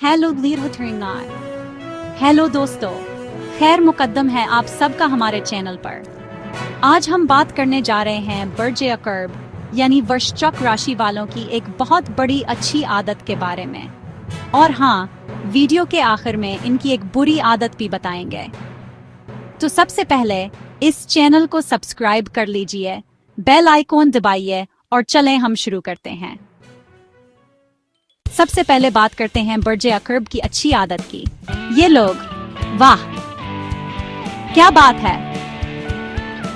Hello hello दोस्तों, खैर मुकद्दम है आप सबका हमारे चैनल पर। आज हम बात करने जा रहे हैं बर्जे अकर्ब यानी वृश्चिक राशि वालों की एक बहुत बड़ी अच्छी आदत के बारे में। और हाँ, वीडियो के आखिर में इनकी एक बुरी आदत भी बताएंगे। तो सबसे पहले इस चैनल को सब्सक्राइब कर लीजिए, बेल आइकॉन दबाइए और चलें हम शुरू करते हैं। सबसे पहले बात करते हैं बर्जे अकर्ब की अच्छी आदत की। ये लोग, वाह क्या बात है,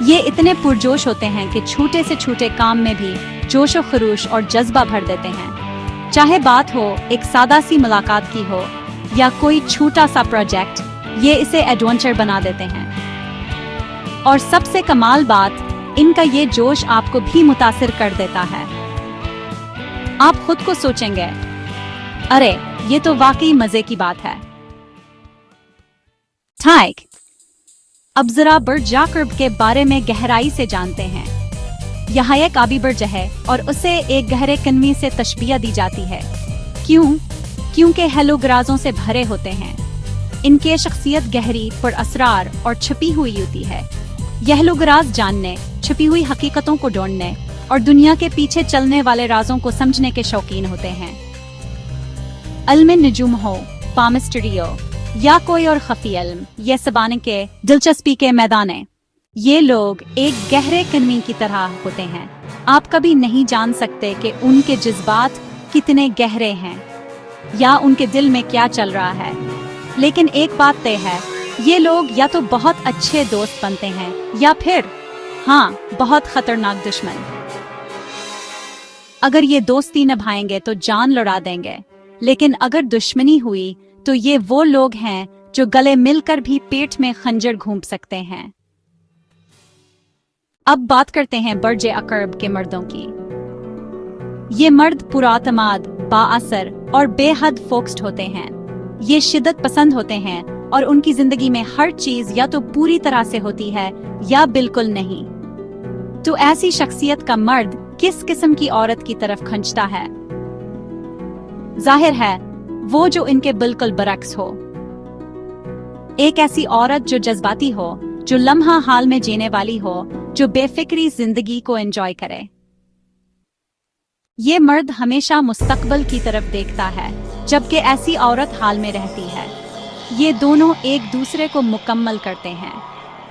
ये इतने पुरजोश होते हैं कि छोटे से छोटे काम में भी जोश और खरूश और जज्बा भर देते हैं। चाहे बात हो एक सादा सी मुलाकात की हो या कोई छोटा सा प्रोजेक्ट, ये इसे एडवेंचर बना देते हैं। और सबसे कमाल बात, इनका ये जोश आपको भी मुतासिर कर देता है। आप खुद को सोचेंगे, अरे ये तो वाकई मजे की बात है। ठीक, अब जरा बर्जे अकर्ब के बारे में गहराई से जानते हैं। यह एक आबी बर्ज है और उसे एक गहरे कनवी से तशबीह दी जाती है। क्योंकि हेलोग्राजों से भरे होते हैं। इनकी शख्सियत गहरी पर असरार और छुपी हुई होती है। यह हेलोग्राज जानने, छुपी हुई हकीकतों को ढूंढने और दुनिया के पीछे चलने वाले राजों को समझने के शौकीन होते हैं। इल्म नजूम हो, पामिस्ट्री हो या कोई और खफी इल्म, ये सबाने के दिलचस्पी के मैदाने, ये लोग एक गहरे कनवी की तरह होते हैं। आप कभी नहीं जान सकते कि उनके जज्बात कितने गहरे हैं या उनके दिल में क्या चल रहा है। लेकिन एक बात तय है, ये लोग या तो बहुत अच्छे दोस्त बनते हैं या फिर हाँ, बहुत खतरनाक दुश्मन। अगर ये दोस्ती निभाएंगे तो जान लड़ा देंगे, लेकिन अगर दुश्मनी हुई तो ये वो लोग हैं जो गले मिलकर भी पेट में खंजर घूंप सकते हैं। अब बात करते हैं बर्जे अकर्ब के मर्दों की। ये मर्द पुरातमाद, बाअसर और बेहद फोकस्ड होते हैं। ये शिद्दत पसंद होते हैं और उनकी जिंदगी में हर चीज या तो पूरी तरह से होती है या बिल्कुल नहीं। तो ऐसी शख्सियत का मर्द किस किस्म की औरत की तरफ खींचता है? जाहिर है वो जो इनके बिल्कुल बरक्स हो। एक ऐसी औरत जो जज्बाती हो, जो लम्हा हाल में जीने वाली हो, जो बेफिक्री जिंदगी को एंजॉय करे। ये मर्द हमेशा मुस्तकबिल की तरफ देखता है, जबकि ऐसी औरत हाल में रहती है। ये दोनों एक दूसरे को मुकम्मल करते हैं,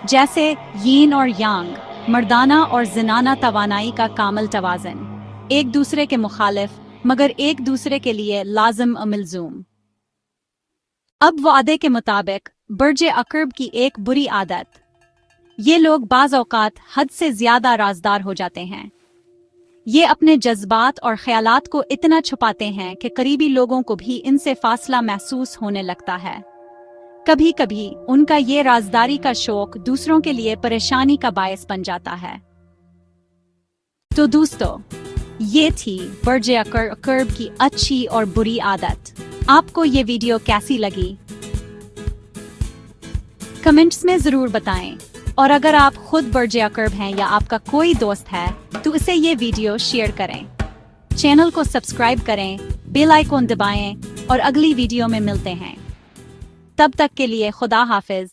जैसे यीन और यांग, मर्दाना और जिनाना तवानाई का कामल तवाज़न, एक दूसरे के मुखालिफ मगर एक दूसरे के लिए लाजिम मिलजूम। अब वादे के मुताबिक बर्जे अकर्ब की एक बुरी आदत, ये लोग बाज़ औक़ात हद से ज्यादा राजदार हो जाते हैं। ये अपने जज्बात और ख्यालात को इतना छुपाते हैं कि करीबी लोगों को भी इनसे फासला महसूस होने लगता है। कभी कभी उनका ये राजदारी का शौक दूसरों के लिए परेशानी का बायस बन जाता है। तो दोस्तों, ये थी बर्जे अकर्ब की अच्छी और बुरी आदत। आपको ये वीडियो कैसी लगी? कमेंट्स में जरूर बताएं। और अगर आप खुद बर्जे अकर्ब हैं या आपका कोई दोस्त है तो इसे ये वीडियो शेयर करें। चैनल को सब्सक्राइब करें, बेल आइकॉन दबाएं और अगली वीडियो में मिलते हैं। तब तक के लिए खुदा हाफिज।